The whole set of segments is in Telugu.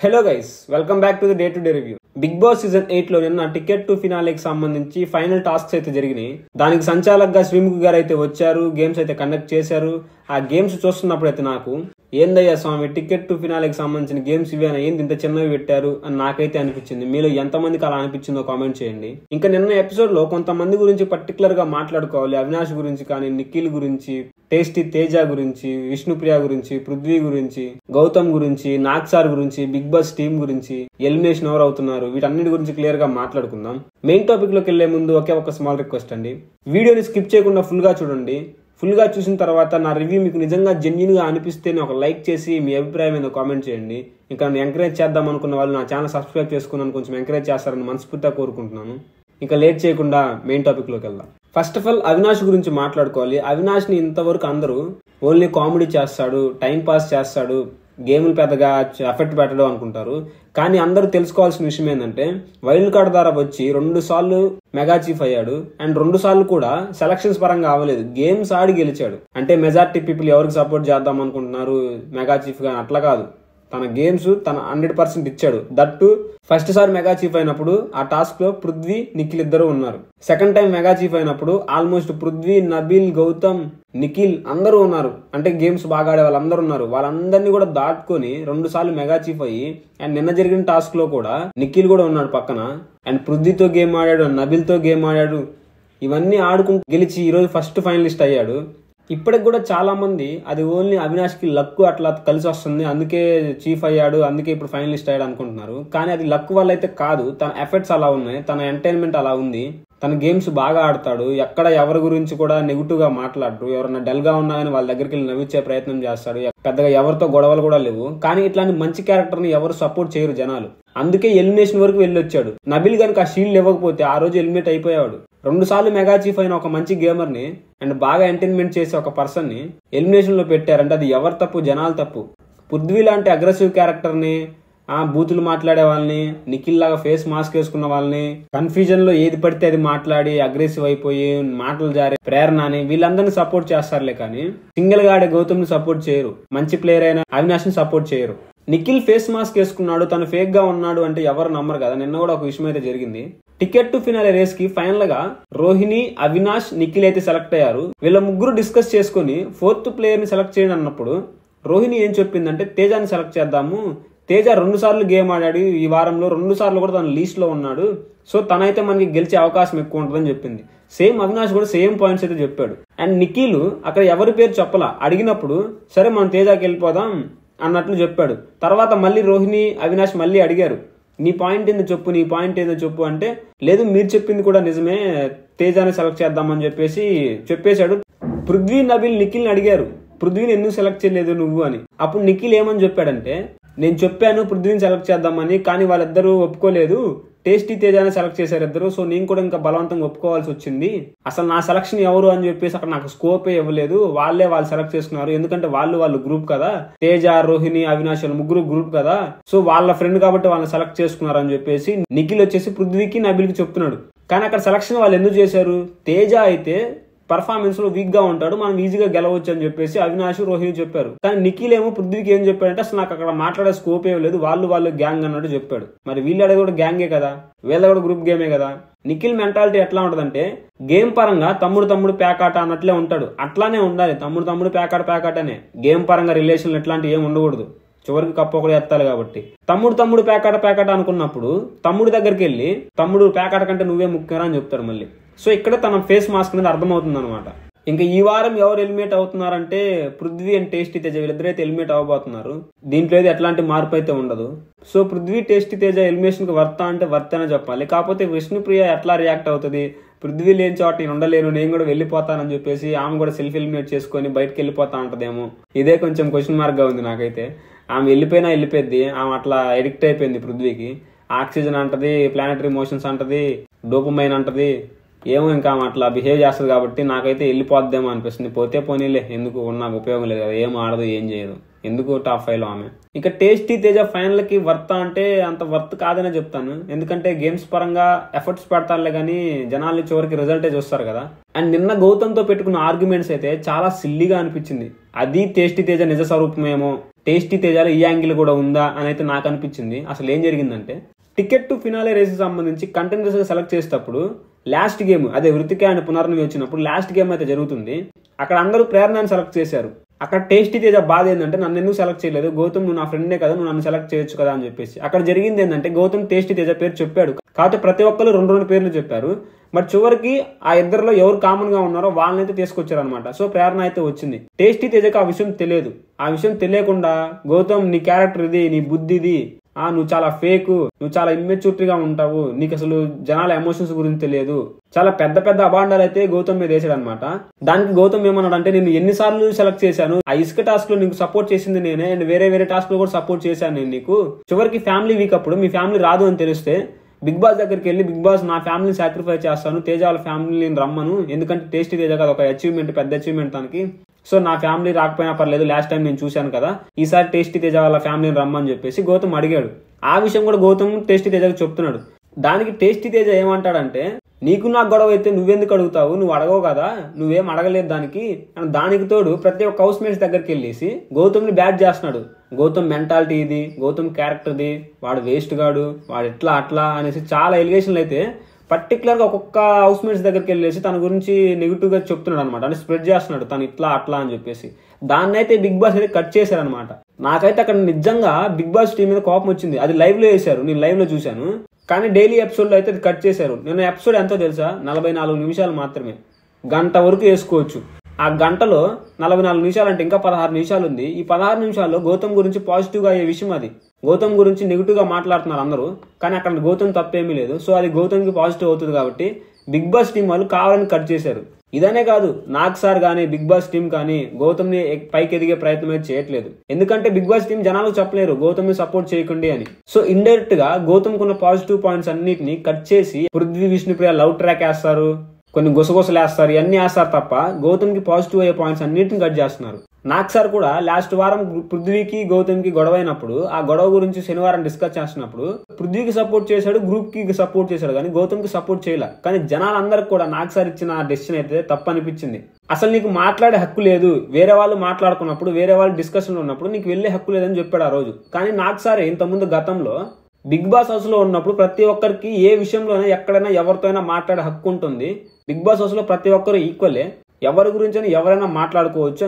Hello guys, welcome back to the day to day review. Bigg Boss season 8 లో నిన్న టికెట్ టు ఫినాలేకి సంబంధించి ఫైనల్ టాస్క్స్ అయితే జరిగినాయి. దానికి సంచాలకుగా శ్రీముఖి గారు అయితే వచ్చారు, గేమ్స్ అయితే కండక్ట్ చేశారు. ఆ గేమ్స్ చూస్తున్నప్పుడు అయితే నాకు ఏందయ్యా స్వామి, టికెట్ టు ఫినాలేకి సంబంధించిన గేమ్స్ ఇవేనా, ఏంది ఇంత చిన్నవి పెట్టారు అని నాకైతే అనిపించింది. మీలో ఎంతమందికి అలా అనిపించిందో కామెంట్ చేయండి. ఇంకా నిన్న ఎపిసోడ్ లో కొంతమంది గురించి పర్టికులర్ గా మాట్లాడుకోవాలి. అవినాష్ గురించి కానీ, నిఖిల్ గురించి, టేస్టీ తేజ గురించి, విష్ణుప్రియ గురించి, పృథ్వీ గురించి, గౌతమ్ గురించి, నాగ్ సార్ గురించి, బిగ్ బాస్ టీమ్ గురించి, ఎలిమినేషన్ ఎవరు అవుతున్నారు, వీటన్నిటి గురించి క్లియర్ గా మాట్లాడుకుందాం. మెయిన్ టాపిక్ లోకి వెళ్లే ముందు ఒక స్మాల్ రిక్వెస్ట్ అండి. వీడియోని స్కిప్ చేయకుండా ఫుల్ గా చూడండి. ఫుల్ గా చూసిన తర్వాత నా రివ్యూ మీకు నిజంగా జెన్యూన్ గా అనిపిస్తేనే ఒక లైక్ చేసి మీ అభిప్రాయం ఏదో కామెంట్ చేయండి. ఇంకా నన్ను ఎంకరేజ్ చేద్దాం అనుకున్న వాళ్ళు నా ఛానల్ సబ్స్క్రైబ్ చేసుకున్నాను కొంచెం ఎంకరేజ్ చేస్తారని మనస్ఫూర్తిగా కోరుకుంటున్నాను. ఇంకా లేట్ చేయకుండా మెయిన్ టాపిక్ లోకి వెళ్దాం. ఫస్ట్ ఆఫ్ ఆల్ అవినాష్ గురించి మాట్లాడుకోవాలి. అవినాష్ ని ఇంతవరకు అందరూ ఓన్లీ కామెడీ చేస్తాడు, టైం పాస్ చేస్తాడు, గేములు పెద్దగా ఎఫెక్ట్ పెట్టడం అనుకుంటారు. కానీ అందరూ తెలుసుకోవాల్సిన విషయం ఏంటంటే వైల్డ్ కార్డ్ ద్వారా వచ్చి 2 సార్లు మెగా చీఫ్ అయ్యాడు. అండ్ 2 సార్లు కూడా సెలక్షన్స్ పరంగా అవ్వలేదు, గేమ్స్ ఆడి గెలిచాడు. అంటే మెజారిటీ పీపుల్ ఎవరికి సపోర్ట్ చేద్దాం అనుకుంటున్నారు మెగా చీఫ్ గా, అట్లా కాదు. తన గేమ్స్ తన 100% ఇచ్చాడు. దట్టు ఫస్ట్ సారి మెగా చీఫ్ అయినప్పుడు ఆ టాస్క్ లో పృథ్వీ, నిఖిల్ ఇద్దరు ఉన్నారు. సెకండ్ టైం మెగా చీఫ్ అయినప్పుడు ఆల్మోస్ట్ పృథ్వీ, నబీల్, గౌతమ్, నిఖిల్ అందరూ ఉన్నారు. అంటే గేమ్స్ బాగా ఆడే వాళ్ళందరూ ఉన్నారు. వాళ్ళందరినీ కూడా దాటుకొని 2 సార్లు మెగా చీఫ్ అయ్యి, అండ్ నిన్న జరిగిన టాస్క్ లో కూడా నిఖిల్ కూడా ఉన్నాడు పక్కన. అండ్ పృథ్వీతో గేమ్ ఆడాడు, నబీల్ తో గేమ్ ఆడాడు. ఇవన్నీ ఆడుకుంటూ గెలిచి ఈరోజు ఫస్ట్ ఫైనలిస్ట్ అయ్యాడు. ఇప్పటికి కూడా చాలా మంది అది ఓన్లీ అవినాష్ కి లక్ అట్లా కలిసి వస్తుంది, అందుకే చీఫ్ అయ్యాడు, అందుకే ఇప్పుడు ఫైనలిస్ట్ అయ్యాడు అనుకుంటున్నారు. కానీ అది లక్ వల్ల అయితే కాదు. తన ఎఫర్ట్స్ అలా ఉన్నాయి, తన ఎంటర్టైన్మెంట్ అలా ఉంది. తన గేమ్స్ బాగా ఆడతాడు. ఎక్కడ ఎవరి గురించి కూడా నెగిటివ్ గా మాట్లాడరు. ఎవరైనా డల్ గా ఉన్నా కానీ వాళ్ళ దగ్గరికి వెళ్ళి నవ్వించే ప్రయత్నం చేస్తాడు. పెద్దగా ఎవరితో గొడవలు కూడా లేవు. కానీ ఇట్లాంటి మంచి క్యారెక్టర్ ని ఎవరు సపోర్ట్ చేయరు జనాలు. అందుకే ఎలిమినేషన్ వరకు వెళ్ళొచ్చాడు. నబిల్ గనుక ఆ షీల్డ్ ఇవ్వకపోతే ఆ రోజు ఎలిమినేట్ అయిపోయాడు. 2 సార్లు మెగా చీఫ్ అయిన ఒక మంచి గేమర్ ని అండ్ బాగా ఎంటర్టైన్మెంట్ చేసే ఒక పర్సన్ ని ఎలిమినేషన్ లో పెట్టారంటే అది ఎవరు తప్పు? జనాలు తప్పు. పృథ్వీ లాంటి అగ్రెసివ్ క్యారెక్టర్ ని, బూతులు మాట్లాడే వాళ్ళని, నిఖిల్ లాగా ఫేస్ మాస్క్ వేసుకున్న వాళ్ళని, కన్ఫ్యూజన్ లో ఏది పడితే అది మాట్లాడి అగ్రెసివ్ అయిపోయి మాటలు జారే ప్రేరణ అని వీళ్ళందరినీ సపోర్ట్ చేస్తారులే. కానీ సింగిల్ గా ఆడే గౌతమ్ ని సపోర్ట్ చేయరు. మంచి ప్లేయర్ అయిన అవినాష్ ని సపోర్ట్ చేయరు. నిఖిల్ ఫేస్ మాస్క్ వేసుకున్నాడు, తను ఫేక్ గా ఉన్నాడు అంటే ఎవరు నమ్మరు కదా. నిన్న కూడా ఒక విషయం అయితే జరిగింది. టికెట్ టు ఫినాలే రేస్ కి ఫైనల్ గా రోహిణి, అవినాష్, నిఖిల్ అయితే సెలెక్ట్ అయ్యారు. వీళ్ళ ముగ్గురు డిస్కస్ చేసుకుని 4th ప్లేయర్ ని సెలెక్ట్ చేయండి అన్నప్పుడు రోహిణి ఏం చెప్పిందంటే తేజాని సెలెక్ట్ చేద్దాము. తేజ 2 సార్లు గేమ్ ఆడాడు ఈ వారంలో, 2 సార్లు కూడా తన లీస్ట్ లో ఉన్నాడు. సో తనైతే మనకి గెలిచే అవకాశం ఎక్కువ ఉంటుందని చెప్పింది. సేమ్ అవినాష్ కూడా సేమ్ పాయింట్స్ అయితే చెప్పాడు. అండ్ నిఖిల్ అక్కడ ఎవరి పేరు చెప్పలా, అడిగినప్పుడు సరే మనం తేజాకి వెళ్ళిపోదాం అన్నట్లు చెప్పాడు. తర్వాత మళ్ళీ రోహిణి, అవినాష్ మళ్ళీ అడిగారు, నీ పాయింట్ ఏందో చెప్పు, నీ పాయింట్ ఏందో చెప్పు అంటే లేదు మీరు చెప్పింది కూడా నిజమే, తేజాని సెలెక్ట్ చేద్దామని చెప్పేశాడు. పృథ్వీ, నబిల్ నిఖిల్ని అడిగారు పృథ్వీని ఎందుకు సెలెక్ట్ చేయలేదు నువ్వు అని. అప్పుడు నిఖిల్ ఏమని చెప్పాడంటే నేను చెప్పాను పృథ్వీని సెలెక్ట్ చేద్దామని, కానీ వాళ్ళిద్దరూ ఒప్పుకోలేదు, టేస్టీ తేజాని సెలెక్ట్ చేశారు ఇద్దరు. సో నేను కూడా ఇంకా బలవంతంగా ఒప్పుకోవాల్సి వచ్చింది. అసలు నా సెలక్షన్ ఎవరు అని చెప్పేసి అక్కడ నాకు స్కోపే ఇవ్వలేదు, వాళ్ళు సెలెక్ట్ చేసుకున్నారు. ఎందుకంటే వాళ్ళు గ్రూప్ కదా, తేజ, రోహిణి, అవినాష్ ముగ్గురు గ్రూప్ కదా, సో వాళ్ళ ఫ్రెండ్ కాబట్టి వాళ్ళని సెలెక్ట్ చేసుకున్నారు అని చెప్పేసి నిఖిల్ వచ్చేసి పృథ్వీకి, నబిల్కి చెప్తున్నాడు. కానీ అక్కడ సెలక్షన్ వాళ్ళు ఎందుకు చేశారు? తేజ అయితే పర్ఫార్మెన్స్ లో వీక్ గా ఉంటాడు, మనం ఈజీగా గెలవచ్చు అని చెప్పేసి అవినాష్, రోహిణి చెప్పారు. కానీ నిఖిల్ ఏమో పృథ్వీకి ఏం చెప్పాడంటే అసలు నాకు అక్కడ మాట్లాడే స్కోప్ ఏ లేదు, వాళ్ళు గ్యాంగ్ అన్నట్టు చెప్పాడు. మరి వీళ్ళది కూడా గ్యాంగే కదా, వీళ్ళ కూడా గ్రూప్ గేమే కదా. నిఖిల్ మెంటాలిటీ ఎట్లా ఉంటదంటే గేమ్ పరంగా తమ్ముడు పేకాట అన్నట్లే ఉంటాడు. అట్లానే ఉండాలి, తమ్ముడు పేకాటనే. గేమ్ పరంగా రిలేషన్ ఎట్లాంటి ఏం ఉండకూడదు, చివరికి కప్పు ఒకటి ఎత్తాలి కాబట్టి. తమ్ముడు పేకాట అనుకున్నప్పుడు తమ్ముడు దగ్గరికి వెళ్ళి తమ్ముడు పేకాట కంటే నువ్వే ముఖ్యరా అని చెప్తాడు మళ్ళీ. సో ఇక్కడ తన ఫేస్ మాస్క్ అనేది అర్థమవుతుంది అనమాట. ఇంకా ఈ వారం ఎవరు ఎలిమినేట్ అవుతున్నారంటే పృథ్వీ అండ్ టేస్టీ తేజ, వీళ్ళిద్దరైతే ఎలిమినేట్ అవ్వబోతున్నారు. దీంట్లో అయితే ఎట్లాంటి మార్పు అయితే ఉండదు. So Prithvi, Tasty Teja elimination కి వర్త అంటే వర్త అనే చెప్పాలి. కాకపోతే విష్ణుప్రియ ఎట్లా రియాక్ట్ అవుతుంది, పృథ్వీ లేని చోట నేను ఉండలేను, నేను కూడా వెళ్ళిపోతానని చెప్పేసి ఆమె కూడా సెల్ఫ్ ఎలిమినేట్ చేసుకుని బయటకు వెళ్ళిపోతా ఉంటదేమో, ఇదే కొంచెం క్వశ్చన్ మార్క్ గా ఉంది నాకైతే. ఆమె వెళ్ళిపోయింది, ఆమె అట్లా ఎడిక్ట్ అయిపోయింది పృథ్వీకి. ఆక్సిజన్ అంటది, ప్లానటరీ మోషన్స్ అంటది, డోపమైన్ అంటది, ఏమో ఇంకా అట్లా బిహేవ్ చేస్తుంది కాబట్టి నాకైతే వెళ్ళిపోద్దేమో అనిపిస్తుంది. పోతే పోనీలే, ఎందుకు నాకు ఉపయోగం లేదు కదా, ఏం ఆడదు ఏం చేయదు, ఎందుకు టాప్ 5 లో ఆమె. ఇక టేస్టీ తేజ ఫైనల్ కి వర్త్ అంటే అంత వర్త్ కాదనే చెప్తాను. ఎందుకంటే గేమ్స్ పరంగా ఎఫర్ట్స్ పెడతారులే కానీ జనాలు చివరికి రిజల్టే చూస్తారు కదా. అండ్ నిన్న గౌతమ్ తో పెట్టుకున్న ఆర్గ్యుమెంట్స్ అయితే చాలా సిల్లీగా అనిపించింది. అది టేస్టీ తేజ నిజ స్వరూపమేమో, టేస్టీ తేజాలో ఈ యాంగిల్ కూడా ఉందా అని అయితే నాకు అనిపించింది. అసలు ఏం జరిగిందంటే, టికెట్ టు ఫినాలే రేస్ సంబంధించి కంటెండర్స్ గా సెలెక్ట్ చేసేటప్పుడు లాస్ట్ గేమ్ అదే వృతిక అండ్ పునర్నవి వచ్చినప్పుడు లాస్ట్ గేమ్ అయితే జరుగుతుంది. అక్కడ అందరూ ప్రేరణని సెలెక్ట్ చేశారు. అక్కడ టేస్టీ తేజ బాధ ఏంటంటే నన్ను ఎందుకు సెలెక్ట్ చేయలేదు, గౌతమ్ నువ్వు నా ఫ్రెండే కదా, నువ్వు నన్ను సెలెక్ట్ చేయొచ్చు కదా అని చెప్పేసి. అక్కడ జరిగింది ఏంటంటే గౌతమ్ టేస్టీ తేజ పేరు చెప్పాడు, కాకపోతే ప్రతి ఒక్కరు 2 పేర్లు చెప్పారు. బట్ చివరికి ఆ ఇద్దరిలో ఎవరు కామన్ గా ఉన్నారో వాళ్ళనైతే తీసుకొచ్చారు అనమాట. సో ప్రేరణ అయితే వచ్చింది. టేస్టీ తేజకి ఆ విషయం తెలియదు. ఆ విషయం తెలియకుండా గౌతమ్ నీ క్యారెక్టర్ ఇది, నీ బుద్ధి ఇది, నువ్వు చాలా ఫేక్, నువ్వు చాలా ఇమ్మెచ్యూరిటీగా ఉంటావు, నీకు అసలు జనాల ఎమోషన్స్ గురించి తెలియదు, చాలా పెద్ద పెద్ద అబాండాలు అయితే గౌతమ్ మీద వేసాడు అనమాట. దానికి గౌతమ్ ఏమన్నాడు అంటే, నేను ఎన్నిసార్లు సెలెక్ట్ చేశాను, ఆ ఇసుక టాస్క్ లో నీకు సపోర్ట్ చేసింది నేనే, అండ్ వేరే టాస్క్ లో కూడా సపోర్ట్ చేశాను నేను నీకు. చివరికి ఫ్యామిలీ వీక్ అప్పుడు మీ ఫ్యామిలీ రాదు అని తెలిస్తే బిగ్ బాస్ దగ్గరికి వెళ్ళి, బిగ్ బాస్ నా ఫ్యామిలీని సాక్రిఫైస్ చేస్తాను, తేజ వాళ్ళ ఫ్యామిలీని రమ్మను, ఎందుకంటే టేస్టీ తేజ కదా ఒక అచీవ్మెంట్, పెద్ద అచీవ్మెంట్ తనకి. సో నా ఫ్యామిలీ రాకపోయినా పర్లేదు, లాస్ట్ టైం నేను చూశాను కదా, ఈసారి టేస్టీ తేజ వాళ్ళ ఫ్యామిలీని రమ్మని చెప్పేసి గౌతమ్ అడిగాడు. ఆ విషయం కూడా గౌతమ్ టేస్టీ తేజకి చెప్తున్నాడు. దానికి టేస్టీ తేజ ఏమంటాడంటే, నీకు నాకు గొడవ అయితే నువ్వెందుకు అడుగుతావు, నువ్వు అడగవు కదా, నువ్వేం అడగలేదు దానికి. అండ్ దానికి తోడు ప్రతి ఒక్క హౌస్ మేట్స్ దగ్గరికి వెళ్ళేసి గౌతమ్ని బ్యాట్ చేస్తున్నాడు. గౌతమ్ మెంటాలిటీ ఇది, గౌతమ్ క్యారెక్టర్ది, వాడు వేస్ట్ గాడు, వాడు ఎట్లా అట్లా అనేసి చాలా ఎలిగేషన్లు అయితే పర్టికులర్ గా ఒక్కొక్క హౌస్ మేట్స్ దగ్గరికి వెళ్ళేసి తన గురించి నెగిటివ్ గా చెప్తున్నాడు అనమాట. అంటే స్ప్రెడ్ చేస్తున్నాడు తను ఇట్లా అట్లా అని చెప్పేసి. దాన్ని అయితే బిగ్ బాస్ అయితే కట్ చేశారనమాట. నాకైతే అక్కడ నిజంగా బిగ్ బాస్ టీం మీద కోపం వచ్చింది. అది లైవ్ లో వేశారు, నేను లైవ్ లో చూశాను. కానీ డైలీ ఎపిసోడ్ లో అయితే అది కట్ చేశారు. నేను ఎపిసోడ్ ఎంతో తెలుసా, 44 నిమిషాలు మాత్రమే, గంట వరకు వేసుకోవచ్చు. ఆ గంటలో 44 నిమిషాలు అంటే ఇంకా 16 నిమిషాలు ఉంది. ఈ 16 నిమిషాల్లో గౌతమ్ గురించి పాజిటివ్ గా అయ్యే విషయం అది. గౌతమ్ గురించి నెగిటివ్ గా మాట్లాడుతున్నారు అందరూ, కానీ అక్కడ గౌతమ్ తప్పేమీ లేదు. సో అది గౌతమ్ కి పాజిటివ్ అవుతుంది కాబట్టి బిగ్ బాస్ టీం వాళ్ళు కావాలని కట్ చేశారు. ఇదనే కాదు, నాగ్ సార్ కానీ బిగ్ బాస్ టీం కానీ గౌతమ్ ని పైకి ఎదిగే ప్రయత్నం అయితే చేయట్లేదు. ఎందుకంటే బిగ్ బాస్ టీం జనాలకు చెప్పలేరు గౌతమ్ ని సపోర్ట్ చేయకండి అని. సో ఇండైరెక్ట్ గా గౌతమ్ కున్న పాజిటివ్ పాయింట్స్ అన్నిటిని కట్ చేసి పృథ్వీ, విష్ణుప్రియ లవ్ ట్రాక్ వేస్తారు, కొన్ని గుసగుసలు వేస్తారు, ఇవన్నీ వేస్తారు తప్ప గౌతమ్ కి పాజిటివ్ అయ్యే పాయింట్స్ అన్నిటిని కట్ చేస్తున్నారు. నాగ్ సార్ కూడా లాస్ట్ వారం పృథ్వీకి గౌతమ్ కి గొడవ అయినప్పుడు ఆ గొడవ గురించి శనివారం డిస్కస్ చేస్తున్నప్పుడు పృథ్వీకి సపోర్ట్ చేశాడు, గ్రూప్ కి సపోర్ట్ చేశాడు, కానీ గౌతమ్ కి సపోర్ట్ చేయలే. కానీ జనాలందరికి కూడా నాగ్ సార్ ఇచ్చిన డెసిషన్ అయితే తప్పు అనిపించింది. అసలు నీకు మాట్లాడే హక్కు లేదు, వేరే వాళ్ళు మాట్లాడుకున్నప్పుడు, వేరే వాళ్ళు డిస్కషన్ లో ఉన్నప్పుడు నీకు వెళ్లే హక్కు లేదని చెప్పాడు ఆ రోజు. కానీ నాగ్ సార్ ఇంతకుముందు గతంలో బిగ్ బాస్ హౌస్ లో ఉన్నప్పుడు ప్రతి ఒక్కరికి ఏ విషయంలోనే ఎక్కడైనా ఎవరితో అయినా మాట్లాడే హక్కు ఉంటుంది, బిగ్ బాస్ హౌస్ లో ప్రతి ఒక్కరు ఈక్వలే, ఎవరి గురించి ఎవరైనా మాట్లాడుకోవచ్చు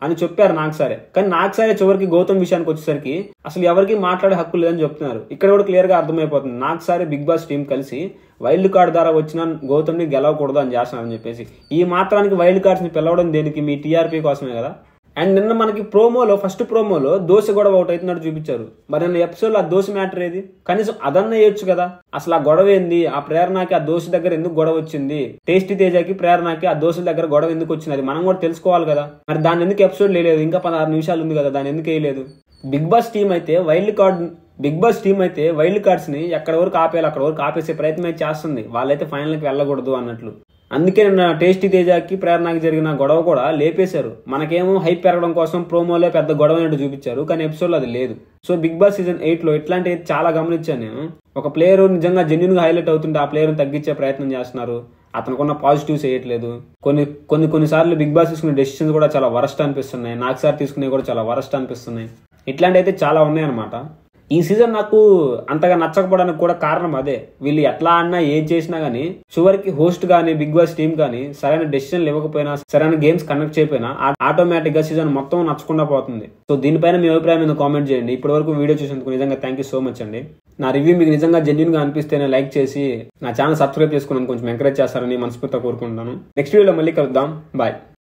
అని చెప్పారు నాగ్ సారే. కానీ నాగ్ సారే చివరికి గౌతమ్ విషయానికి వచ్చేసరికి అసలు ఎవరికి మాట్లాడే హక్కు లేదని చెప్తున్నారు. ఇక్కడ కూడా క్లియర్ గా అర్థమైపోతుంది, నాగ్ సారే బిగ్ బాస్ టీం కలిసి వైల్డ్ కార్డ్ ద్వారా వచ్చిన గౌతమ్ ని గెలవకూడదు అని చేస్తున్నారని చెప్పేసి. ఈ మాత్రానికి వైల్డ్ కార్డ్స్ ని పిలవడం దేనికి, మీ టీఆర్పీ కోసమే కదా. అండ్ నిన్న మనకి ప్రోమోలో, ఫస్ట్ ప్రోమోలో దోశ గొడవ ఒకటి అవుతున్నట్టు చూపించారు. మరి నిన్న ఎపిసోడ్ లో ఆ దోశ మ్యాటర్ ఏది, కనీసం అదన్నా వేయొచ్చు కదా. అసలు ఆ గొడవ ఏంది, ఆ ప్రేరణకి ఆ దోశ దగ్గర ఎందుకు గొడవ వచ్చింది, టేస్టీ తేజకి ప్రేరణకి ఆ దోశ దగ్గర గొడవ ఎందుకు వచ్చింది, అది మనం కూడా తెలుసుకోవాలి కదా. మరి దాన్ని ఎందుకు ఎపిసోడ్ లేదు, ఇంకా 16 నిమిషాలు ఉంది కదా, దాన్ని ఎందుకు వేయలేదు. బిగ్ బాస్ టీం అయితే వైల్డ్ కార్డ్స్ ని ఎక్కడ వరకు ఆపేయాలి అక్కడ వరకు ఆపేసే ప్రయత్నం చేస్తుంది. వాళ్ళైతే ఫైనల్ కి వెళ్ళకూడదు అన్నట్లు. అందుకే నిన్న టేస్టీ తేజకి ప్రేరణకి జరిగిన గొడవ కూడా లేపేశారు. మనకేమో హైప్ పెరగడం కోసం ప్రోమోలో పెద్ద గొడవ అయినట్టు చూపించారు, కానీ ఎపిసోడ్ లో అది లేదు. సో బిగ్ బాస్ సీజన్ 8 లో ఇట్లాంటివి చాలా గమనించాను నేను. ఒక ప్లేయర్ నిజంగా జెన్యున్ గా హైలైట్ అవుతుంటే ఆ ప్లేయర్ తగ్గించే ప్రయత్నం చేస్తున్నారు, అతనుకున్న పాజిటివ్స్ వేయట్లేదు. కొన్నిసార్లు బిగ్ బాస్ తీసుకునే డెసిషన్స్ కూడా చాలా వరస్ట్ అనిపిస్తున్నాయి, నాగ్ సార్ తీసుకునేవి కూడా చాలా వరస్ట్ అనిపిస్తున్నాయి. ఇట్లాంటి అయితే చాలా ఉన్నాయన్నమాట. ఈ సీజన్ నాకు అంతగా నచ్చకపోవడానికి కూడా కారణం అదే. వీళ్ళు ఎట్లా అన్నా ఏం చేసినా గానీ చివరికి హోస్ట్ గానీ బిగ్ బాస్ టీం కానీ సరైన డెసిషన్లు ఇవ్వకపోయినా, సరైన గేమ్స్ కండక్ట్ చేయకపోయినా ఆటోమేటిక్ గా సీజన్ మొత్తం నచ్చకుండా పోతుంది. సో దీనిపైన మీ అభిప్రాయం మీద కామెంట్ చేయండి. ఇప్పటి వరకు వీడియో చూసినందుకు నిజంగా థ్యాంక్ యూ సో మచ్ అండి. నా రివ్యూ మీకు నిజంగా జెన్యూన్ గా అనిపిస్తేనే లైక్ చేసి నా ఛానల్ సబ్స్క్రైబ్ చేసుకుని కొంచెం ఎంకరేజ్ చేస్తారని మనస్ఫూర్తిగా కోరుకుంటున్నాను. నెక్స్ట్ వీడియోలో మళ్ళీ కలుద్దాం. బాయ్.